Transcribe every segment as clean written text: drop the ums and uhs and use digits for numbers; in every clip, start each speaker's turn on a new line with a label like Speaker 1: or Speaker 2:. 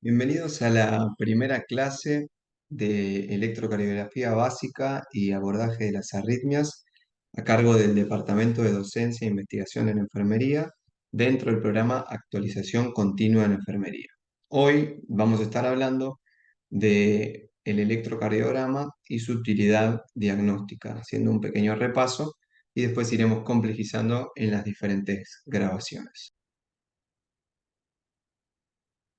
Speaker 1: Bienvenidos a la primera clase de electrocardiografía básica y abordaje de las arritmias a cargo del Departamento de Docencia e Investigación en Enfermería dentro del programa Actualización Continua en Enfermería. Hoy vamos a estar hablando de el electrocardiograma y su utilidad diagnóstica, haciendo un pequeño repaso y después iremos complejizando en las diferentes grabaciones.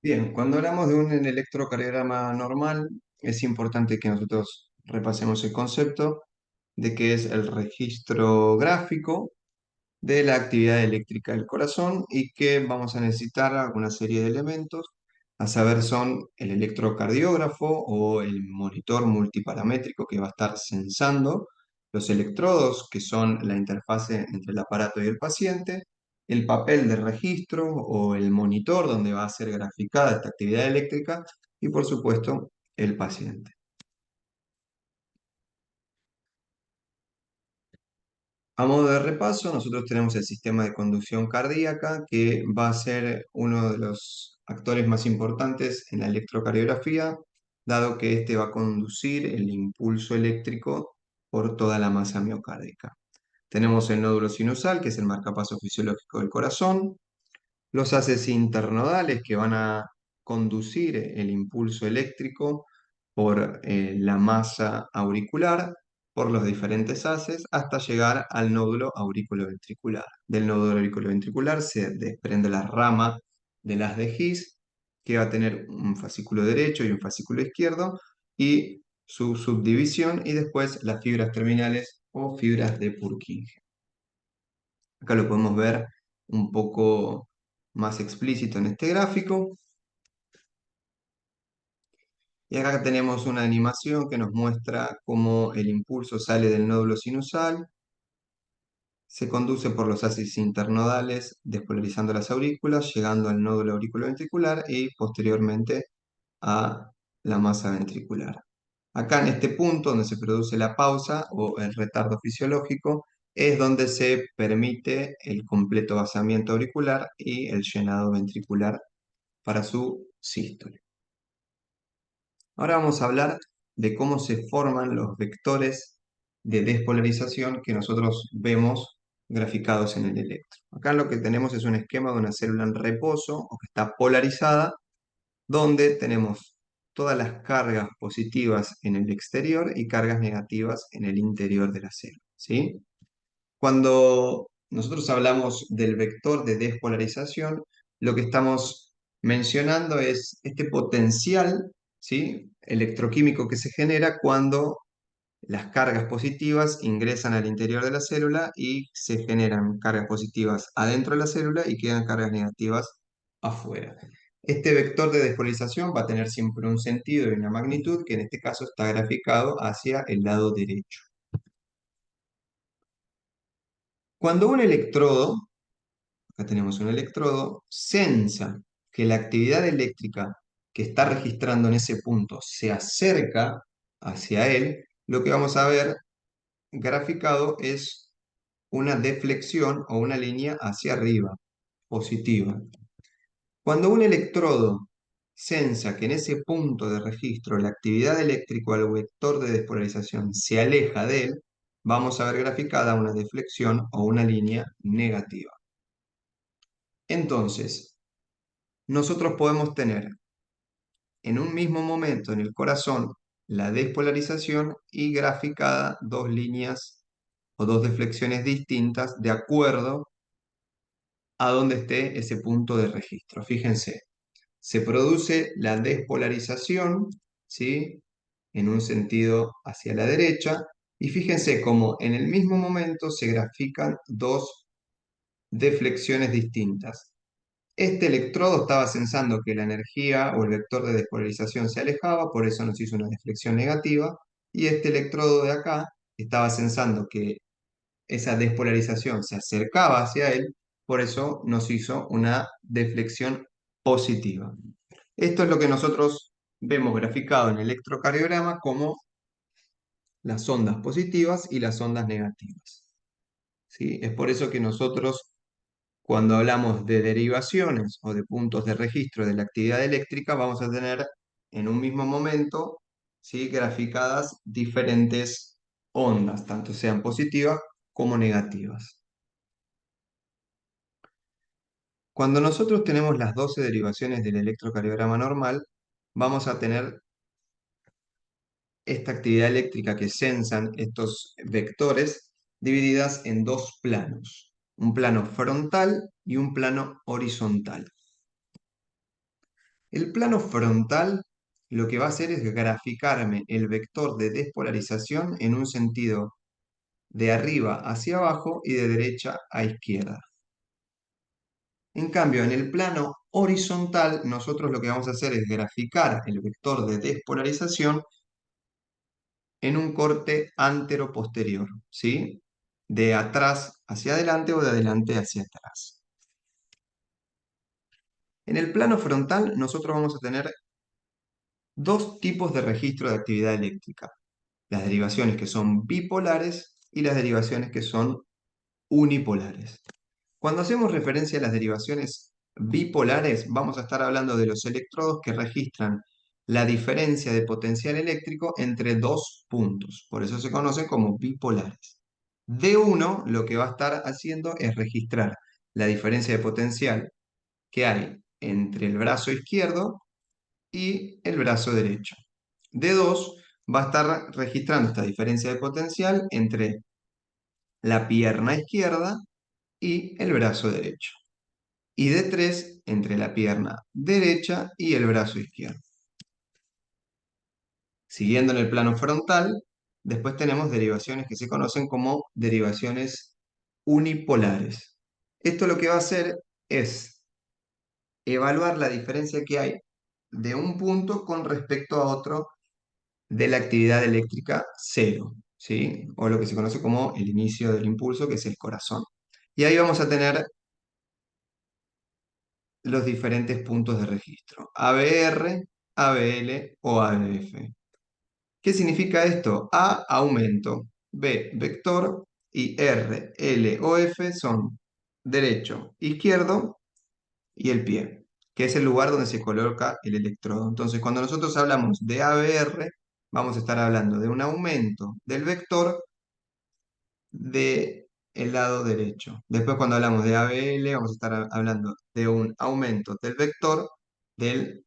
Speaker 1: Bien, cuando hablamos de un electrocardiograma normal, es importante que nosotros repasemos el concepto de que es el registro gráfico de la actividad eléctrica del corazón y que vamos a necesitar una serie de elementos, a saber son el electrocardiógrafo o el monitor multiparamétrico que va a estar sensando los electrodos, que son la interfase entre el aparato y el paciente, el papel de registro o el monitor donde va a ser graficada esta actividad eléctrica y por supuesto el paciente. A modo de repaso, nosotros tenemos el sistema de conducción cardíaca, que va a ser uno de los actores más importantes en la electrocardiografía, dado que este va a conducir el impulso eléctrico por toda la masa miocárdica. Tenemos el nódulo sinusal, que es el marcapaso fisiológico del corazón, los haces internodales que van a conducir el impulso eléctrico por la masa auricular, por los diferentes haces, hasta llegar al nódulo auriculoventricular. Del nódulo auriculoventricular se desprende la rama del haz de His, que va a tener un fascículo derecho y un fascículo izquierdo, y su subdivisión, y después las fibras terminales o fibras de Purkinje. Acá lo podemos ver un poco más explícito en este gráfico. Y acá tenemos una animación que nos muestra cómo el impulso sale del nódulo sinusal, se conduce por los haces internodales, despolarizando las aurículas, llegando al nódulo auriculoventricular y posteriormente a la masa ventricular. Acá en este punto donde se produce la pausa o el retardo fisiológico, es donde se permite el completo vaciamiento auricular y el llenado ventricular para su sístole. Ahora vamos a hablar de cómo se forman los vectores de despolarización que nosotros vemos graficados en el electro. Acá lo que tenemos es un esquema de una célula en reposo o que está polarizada, donde tenemos todas las cargas positivas en el exterior y cargas negativas en el interior de la célula, ¿sí? Cuando nosotros hablamos del vector de despolarización, lo que estamos mencionando es este potencial, ¿sí?, electroquímico que se genera cuando las cargas positivas ingresan al interior de la célula y se generan cargas positivas adentro de la célula y quedan cargas negativas afuera. Este vector de despolarización va a tener siempre un sentido y una magnitud que en este caso está graficado hacia el lado derecho. Cuando un electrodo, acá tenemos un electrodo, sensa que la actividad eléctrica que está registrando en ese punto se acerca hacia él, lo que vamos a ver graficado es una deflexión o una línea hacia arriba, positiva. Cuando un electrodo sensa que en ese punto de registro la actividad eléctrica o el vector de despolarización se aleja de él, vamos a ver graficada una deflexión o una línea negativa. Entonces, nosotros podemos tener en un mismo momento en el corazón la despolarización y graficada dos líneas o dos deflexiones distintas de acuerdo a donde esté ese punto de registro. Fíjense, se produce la despolarización, ¿sí?, en un sentido hacia la derecha, y fíjense cómo en el mismo momento se grafican dos deflexiones distintas. Este electrodo estaba sensando que la energía o el vector de despolarización se alejaba, por eso nos hizo una deflexión negativa, y este electrodo de acá estaba sensando que esa despolarización se acercaba hacia él, por eso nos hizo una deflexión positiva. Esto es lo que nosotros vemos graficado en el electrocardiograma como las ondas positivas y las ondas negativas, ¿sí? Es por eso que nosotros Cuando hablamos de derivaciones o de puntos de registro de la actividad eléctrica, vamos a tener en un mismo momento, ¿sí?, graficadas diferentes ondas, tanto sean positivas como negativas. Cuando nosotros tenemos las 12 derivaciones del electrocardiograma normal, vamos a tener esta actividad eléctrica que sensan estos vectores divididas en dos planos, un plano frontal y un plano horizontal. El plano frontal lo que va a hacer es graficarme el vector de despolarización en un sentido de arriba hacia abajo y de derecha a izquierda. En cambio, en el plano horizontal, nosotros lo que vamos a hacer es graficar el vector de despolarización en un corte antero-posterior, ¿sí? De atrás hacia adelante o de adelante hacia atrás. En el plano frontal, nosotros vamos a tener dos tipos de registro de actividad eléctrica: las derivaciones que son bipolares y las derivaciones que son unipolares. Cuando hacemos referencia a las derivaciones bipolares, vamos a estar hablando de los electrodos que registran la diferencia de potencial eléctrico entre dos puntos. Por eso se conocen como bipolares. D1 lo que va a estar haciendo es registrar la diferencia de potencial que hay entre el brazo izquierdo y el brazo derecho. D2 va a estar registrando esta diferencia de potencial entre la pierna izquierda y el brazo derecho. Y D3 entre la pierna derecha y el brazo izquierdo. Siguiendo en el plano frontal, después tenemos derivaciones que se conocen como derivaciones unipolares. Esto lo que va a hacer es evaluar la diferencia que hay de un punto con respecto a otro de la actividad eléctrica cero, ¿sí? O lo que se conoce como el inicio del impulso, que es el corazón. Y ahí vamos a tener los diferentes puntos de registro: ABR, ABL o ABF. ¿Qué significa esto? A, aumento; B, vector; y R, L o F son derecho, izquierdo y el pie, que es el lugar donde se coloca el electrodo. Entonces, cuando nosotros hablamos de ABR, vamos a estar hablando de un aumento del vector del lado derecho. Después, cuando hablamos de ABL, vamos a estar hablando de un aumento del vector del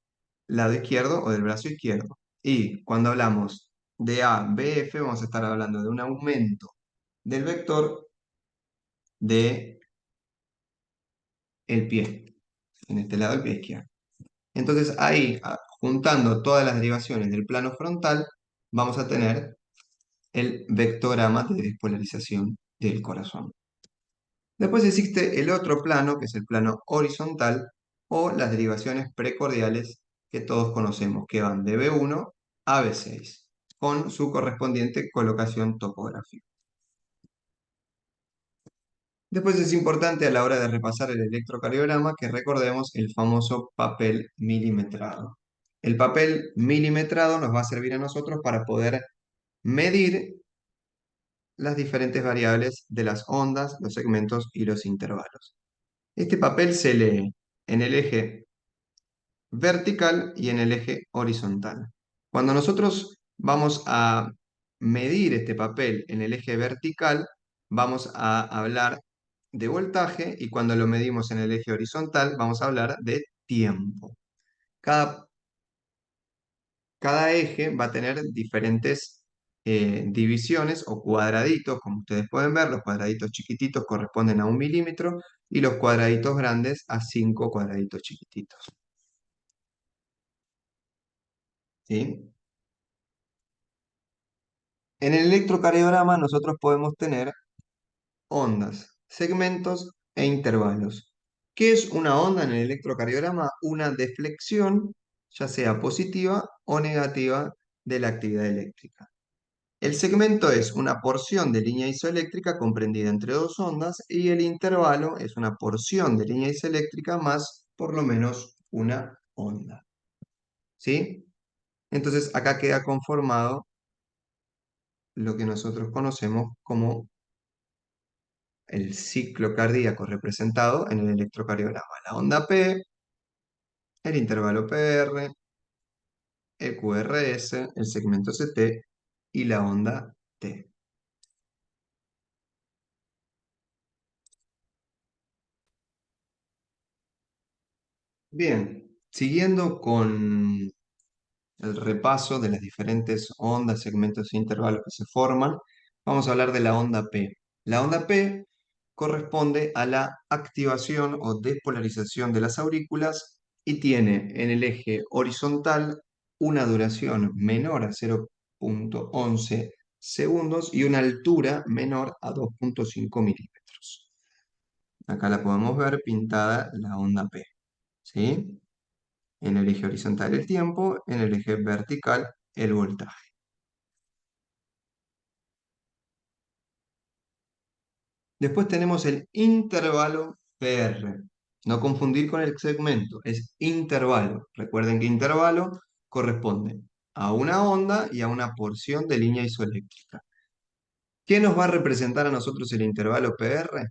Speaker 1: lado izquierdo o del brazo izquierdo. Y cuando hablamos de ABF, vamos a estar hablando de un aumento del vector del pie, en este lado el pie izquierdo. Entonces ahí, juntando todas las derivaciones del plano frontal, vamos a tener el vectograma de despolarización del corazón. Después existe el otro plano, que es el plano horizontal, o las derivaciones precordiales que todos conocemos, que van de B1 a B6, con su correspondiente colocación topográfica. Después es importante a la hora de repasar el electrocardiograma que recordemos el famoso papel milimetrado. El papel milimetrado nos va a servir a nosotros para poder medir las diferentes variables de las ondas, los segmentos y los intervalos. Este papel se lee en el eje vertical y en el eje horizontal. Cuando nosotros vamos a medir este papel en el eje vertical, vamos a hablar de voltaje, y cuando lo medimos en el eje horizontal, vamos a hablar de tiempo. Cada eje va a tener diferentes divisiones o cuadraditos, como ustedes pueden ver. Los cuadraditos chiquititos corresponden a 1 milímetro y los cuadraditos grandes a 5 cuadraditos chiquititos. ¿Sí? En el electrocardiograma nosotros podemos tener ondas, segmentos e intervalos. ¿Qué es una onda en el electrocardiograma? Una deflexión, ya sea positiva o negativa, de la actividad eléctrica. El segmento es una porción de línea isoeléctrica comprendida entre dos ondas, y el intervalo es una porción de línea isoeléctrica más por lo menos una onda. ¿Sí? Entonces acá queda conformado lo que nosotros conocemos como el ciclo cardíaco representado en el electrocardiograma. La onda P, el intervalo PR, el QRS, el segmento CT y la onda T. Bien, siguiendo con el repaso de las diferentes ondas, segmentos e intervalos que se forman, vamos a hablar de la onda P. La onda P corresponde a la activación o despolarización de las aurículas y tiene en el eje horizontal una duración menor a 0,11 segundos y una altura menor a 2,5 milímetros. Acá la podemos ver pintada la onda P, ¿sí? En el eje horizontal el tiempo, en el eje vertical el voltaje. Después tenemos el intervalo PR. No confundir con el segmento, es intervalo. Recuerden que intervalo corresponde a una onda y a una porción de línea isoeléctrica. ¿Qué nos va a representar a nosotros el intervalo PR?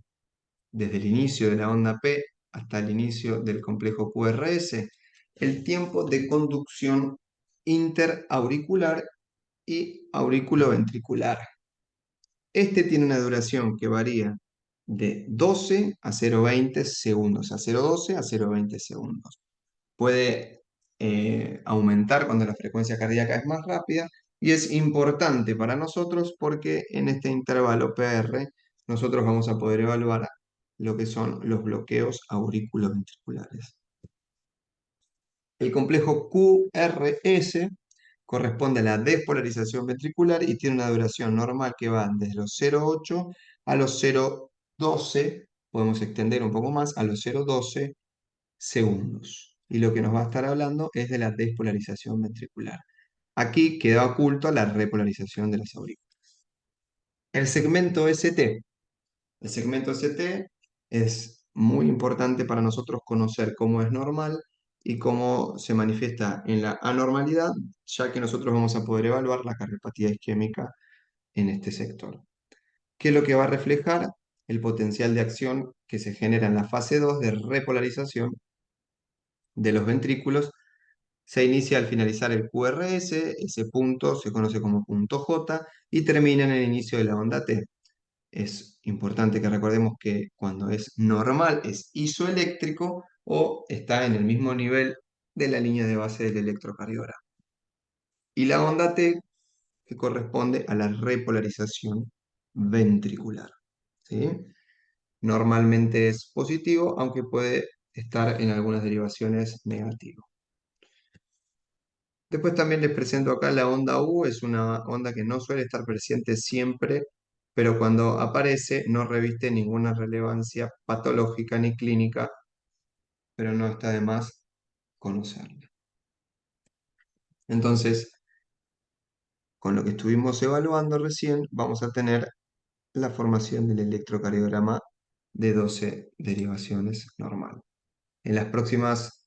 Speaker 1: Desde el inicio de la onda P hasta el inicio del complejo QRS, el tiempo de conducción interauricular y auriculoventricular. Este tiene una duración que varía de 12 a 0,20 segundos, a 0,12 a 0,20 segundos. Puede aumentar cuando la frecuencia cardíaca es más rápida y es importante para nosotros porque en este intervalo PR nosotros vamos a poder evaluar lo que son los bloqueos auriculoventriculares. El complejo QRS corresponde a la despolarización ventricular y tiene una duración normal que va desde los 0,8 a los 0,12, podemos extender un poco más, a los 0,12 segundos. Y lo que nos va a estar hablando es de la despolarización ventricular. Aquí queda oculto la repolarización de las aurículas. El segmento ST. El segmento ST es muy importante para nosotros conocer cómo es normal y cómo se manifiesta en la anormalidad, ya que nosotros vamos a poder evaluar la cardiopatía isquémica en este sector. ¿Qué es lo que va a reflejar? El potencial de acción que se genera en la fase 2 de repolarización de los ventrículos. Se inicia al finalizar el QRS, ese punto se conoce como punto J y termina en el inicio de la onda T. Es importante que recordemos que cuando es normal es isoeléctrico o está en el mismo nivel de la línea de base del electrocardiograma. Y la onda T que corresponde a la repolarización ventricular, ¿sí? Normalmente es positivo, aunque puede estar en algunas derivaciones negativo. Después también les presento acá la onda U, es una onda que no suele estar presente siempre, pero cuando aparece no reviste ninguna relevancia patológica ni clínica, pero no está de más conocerla. Entonces, con lo que estuvimos evaluando recién, vamos a tener la formación del electrocardiograma de 12 derivaciones normal. En las próximas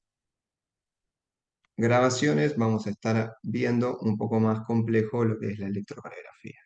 Speaker 1: grabaciones vamos a estar viendo un poco más complejo lo que es la electrocardiografía.